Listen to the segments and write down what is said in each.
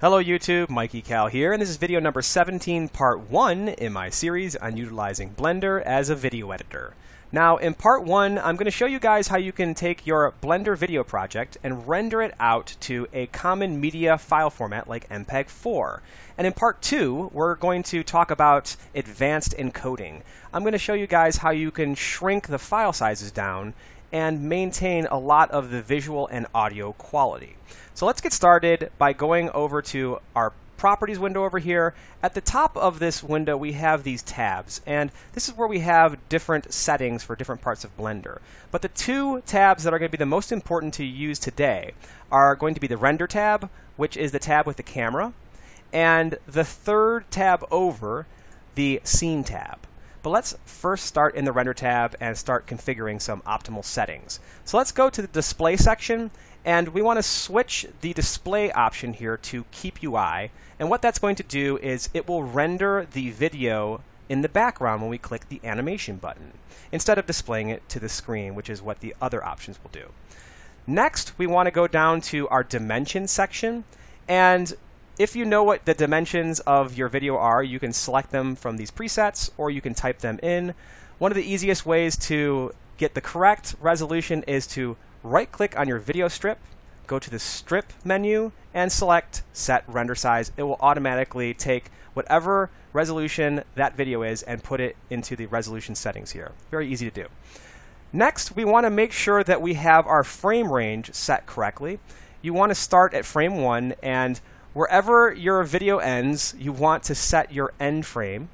Hello YouTube, Mikey Cal here, and this is video number 17, part 1 in my series on utilizing Blender as a video editor. Now, in part 1, I'm going to show you guys how you can take your Blender video project and render it out to a common media file format like MPEG 4. And in part 2, we're going to talk about advanced encoding. I'm going to show you guys how you can shrink the file sizes down and maintain a lot of the visual and audio quality. So let's get started by going over to our properties window over here. At the top of this window we have these tabs, and this is where we have different settings for different parts of Blender. But the two tabs that are going to be the most important to use today are going to be the render tab, which is the tab with the camera, and the third tab over, the scene tab. But let's first start in the render tab and start configuring some optimal settings. So let's go to the display section, and we want to switch the display option here to keep UI. And what that's going to do is it will render the video in the background when we click the animation button, instead of displaying it to the screen, which is what the other options will do. Next, we want to go down to our dimensions section, and if you know what the dimensions of your video are, you can select them from these presets, or you can type them in. One of the easiest ways to get the correct resolution is to right-click on your video strip, go to the Strip menu, and select Set Render Size. It will automatically take whatever resolution that video is and put it into the resolution settings here. Very easy to do. Next, we want to make sure that we have our frame range set correctly. You want to start at frame 1, and wherever your video ends, you want to set your end frame.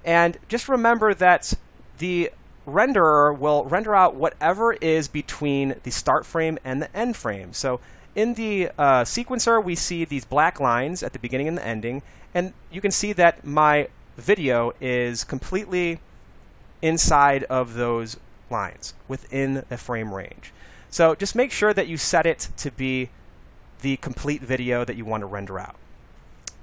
And just remember that the renderer will render out whatever is between the start frame and the end frame. So in the sequencer, we see these black lines at the beginning and the ending, and you can see that my video is completely inside of those lines, within the frame range. So just make sure that you set it to be the complete video that you want to render out.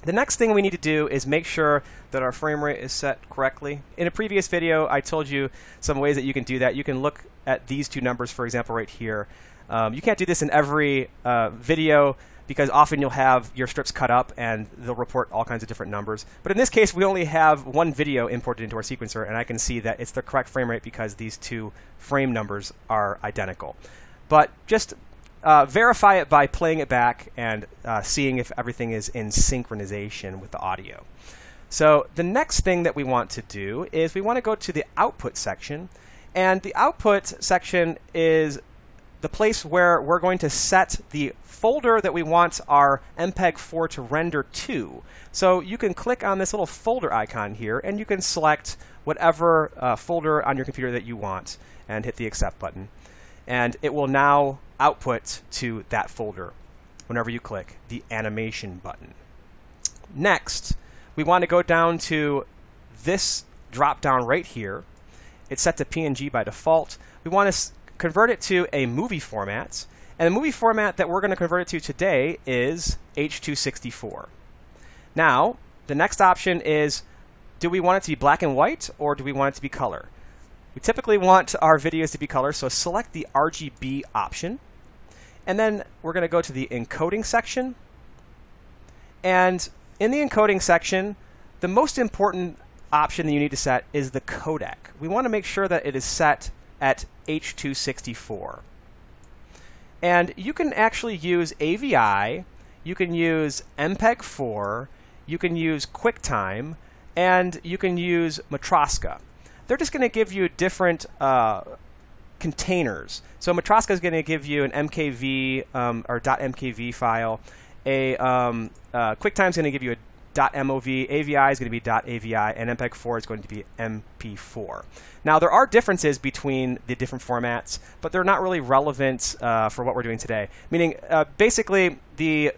The next thing we need to do is make sure that our frame rate is set correctly. In a previous video, I told you some ways that you can do that. You can look at these two numbers, for example, right here. You can't do this in every video because often you'll have your strips cut up and they'll report all kinds of different numbers. But in this case, we only have one video imported into our sequencer, and I can see that it's the correct frame rate because these two frame numbers are identical. But just verify it by playing it back and seeing if everything is in synchronization with the audio. So the next thing that we want to do is we want to go to the output section, and the output section is the place where we're going to set the folder that we want our MPEG 4 to render to. So you can click on this little folder icon here, and you can select whatever folder on your computer that you want and hit the accept button. And it will now output to that folder whenever you click the animation button. Next, we want to go down to this drop down right here. It's set to PNG by default. We want to convert it to a movie format, and the movie format that we're going to convert it to today is H.264. Now, the next option is, do we want it to be black and white, or do we want it to be color? We typically want our videos to be color, so select the RGB option. And then we're going to go to the encoding section. And in the encoding section, the most important option that you need to set is the codec. We want to make sure that it is set at H.264. And you can actually use AVI, you can use MPEG 4, you can use QuickTime, and you can use Matroska. They're just going to give you different containers. So Matroska is going to give you an MKV or .mkv file. QuickTime is going to give you a .mov. AVI is going to be .avi, and MPEG 4 is going to be MP4. Now there are differences between the different formats, but they're not really relevant for what we're doing today. Meaning, basically, the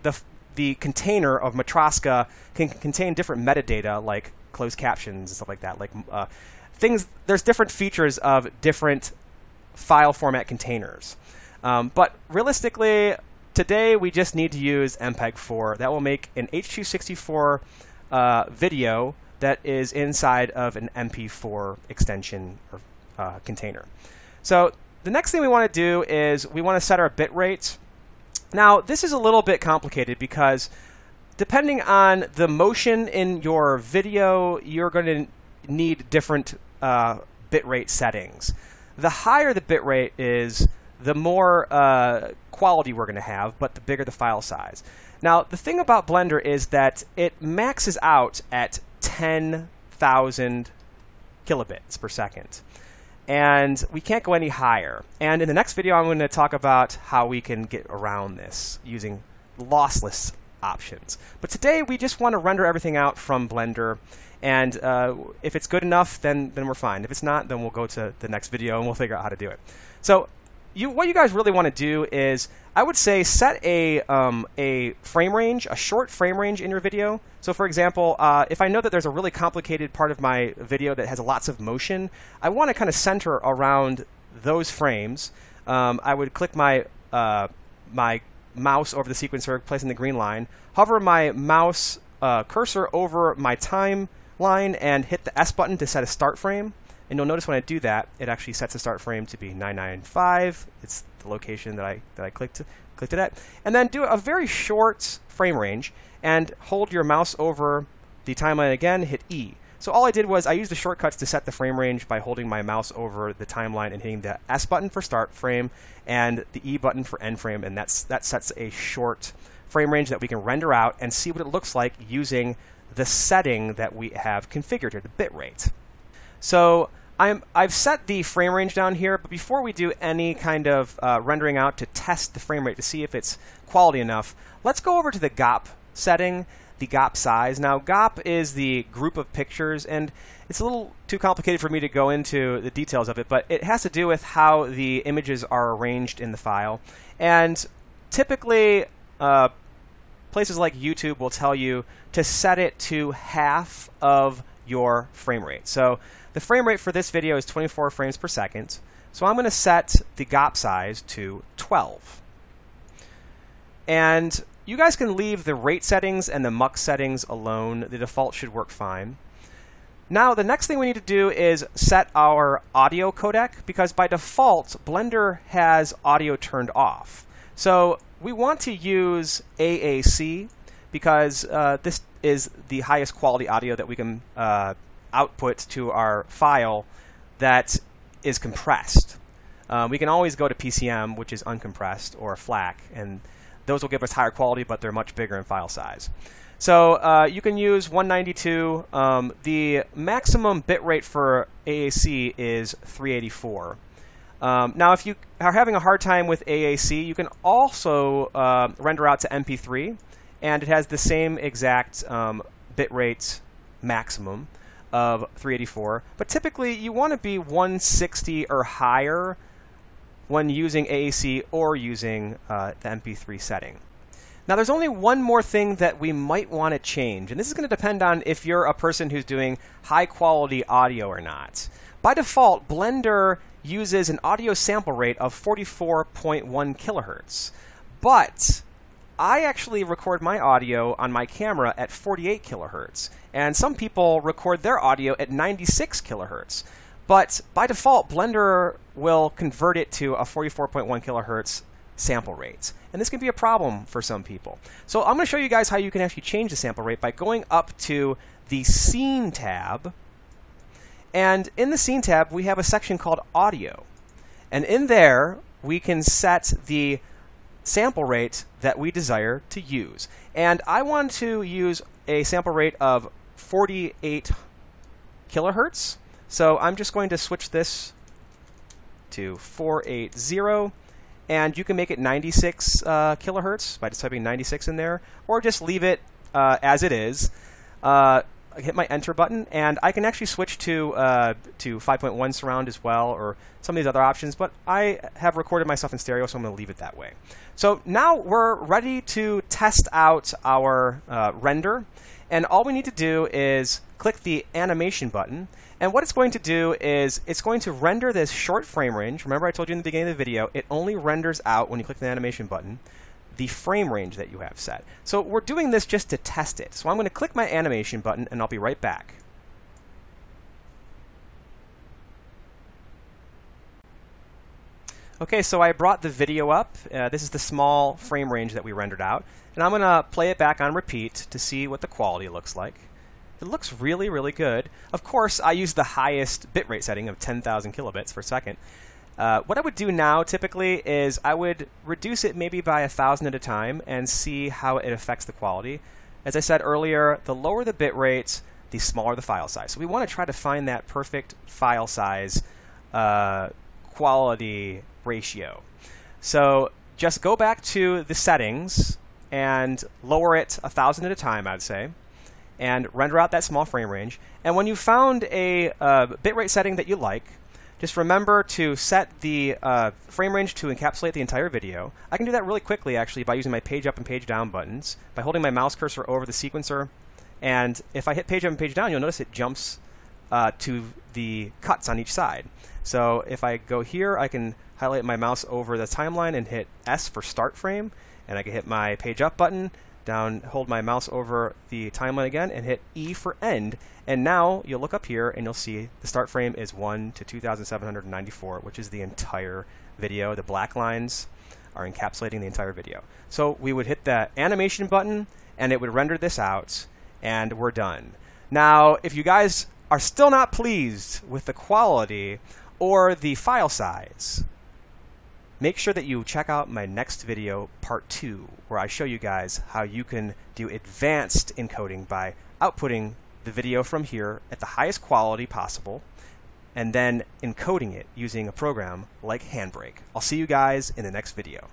container of Matroska can contain different metadata like closed captions and stuff like that, like there's different features of different file format containers. But realistically, today we just need to use MPEG 4. That will make an H.264 video that is inside of an MP4 extension or container. So the next thing we want to do is we want to set our bit rate. Now, this is a little bit complicated because depending on the motion in your video, you're going to need different bitrate settings. The higher the bitrate is, the more quality we're going to have, but the bigger the file size. Now, the thing about Blender is that it maxes out at 10,000 kilobits per second. And we can't go any higher. And in the next video, I'm going to talk about how we can get around this using lossless options. But today, we just want to render everything out from Blender. And if it's good enough, then we're fine. If it's not, then we'll go to the next video and we'll figure out how to do it. So what you guys really want to do is, I would say, set a frame range, a short frame range in your video. So for example, if I know that there's a really complicated part of my video that has lots of motion, I want to kind of center around those frames. I would click my mouse over the sequencer, placing the green line, hover my mouse cursor over my timeline, and hit the S button to set a start frame. And you'll notice when I do that, it actually sets the start frame to be 995. It's the location that I clicked it at. And then do a very short frame range and hold your mouse over the timeline again, hit E. So all I did was I used the shortcuts to set the frame range by holding my mouse over the timeline and hitting the S button for start frame and the E button for end frame, and that sets a short frame range that we can render out and see what it looks like using the setting that we have configured here, the bitrate. So I've set the frame range down here, but before we do any kind of rendering out to test the frame rate to see if it's quality enough, let's go over to the GOP setting, the GOP size. Now, GOP is the group of pictures, and it's a little too complicated for me to go into the details of it, but it has to do with how the images are arranged in the file. And typically, places like YouTube will tell you to set it to half of your frame rate. So the frame rate for this video is 24 frames per second. So I'm going to set the GOP size to 12. And you guys can leave the rate settings and the mux settings alone. The default should work fine. Now, the next thing we need to do is set our audio codec, because by default, Blender has audio turned off. So we want to use AAC because this is the highest quality audio that we can output to our file that is compressed. We can always go to PCM, which is uncompressed, or FLAC, and those will give us higher quality, but they're much bigger in file size. So you can use 192. The maximum bitrate for AAC is 384. Now, if you are having a hard time with AAC, you can also render out to MP3, and it has the same exact bitrate maximum of 384. But typically, you want to be 160 or higher when using AAC or using the MP3 setting. Now, there's only one more thing that we might want to change, and this is going to depend on if you're a person who's doing high-quality audio or not. By default, Blender uses an audio sample rate of 44.1 kilohertz, but I actually record my audio on my camera at 48 kilohertz, and some people record their audio at 96 kilohertz. But by default, Blender will convert it to a 44.1 kilohertz sample rate. And this can be a problem for some people. So I'm going to show you guys how you can actually change the sample rate by going up to the Scene tab. And in the Scene tab, we have a section called Audio. And in there, we can set the sample rate that we desire to use. And I want to use a sample rate of 48 kilohertz. So I'm just going to switch this to 480. And you can make it 96 kilohertz by just typing 96 in there, or just leave it as it is. Hit my Enter button, and I can actually switch to 5.1 surround as well, or some of these other options. But I have recorded myself in stereo, so I'm going to leave it that way. So now we're ready to test out our render, and all we need to do is click the animation button. And what it's going to do is it's going to render this short frame range. Remember, I told you in the beginning of the video, it only renders out, when you click the animation button, the frame range that you have set. So we're doing this just to test it. So I'm going to click my animation button, and I'll be right back. Okay, so I brought the video up. This is the small frame range that we rendered out. And I'm going to play it back on repeat to see what the quality looks like. It looks really, really good. Of course, I use the highest bitrate setting of 10,000 kilobits per second. What I would do now typically is I would reduce it maybe by 1,000 at a time and see how it affects the quality. As I said earlier, the lower the bit rates, the smaller the file size. So we want to try to find that perfect file size quality ratio. So just go back to the settings and lower it 1,000 at a time, I'd say, and render out that small frame range. And when you found a bitrate setting that you like, just remember to set the frame range to encapsulate the entire video. I can do that really quickly, actually, by using my page up and page down buttons, by holding my mouse cursor over the sequencer. And if I hit page up and page down, you'll notice it jumps to the cuts on each side. So if I go here, I can highlight my mouse over the timeline and hit S for start frame. And I can hit my page up button, down, hold my mouse over the timeline again, and hit E for end. And now you'll look up here and you'll see the start frame is 1 to 2,794, which is the entire video. The black lines are encapsulating the entire video. So we would hit the animation button and it would render this out, and we're done. Now, if you guys are still not pleased with the quality or the file size, make sure that you check out my next video, part 2, where I show you guys how you can do advanced encoding by outputting the video from here at the highest quality possible and then encoding it using a program like Handbrake. I'll see you guys in the next video.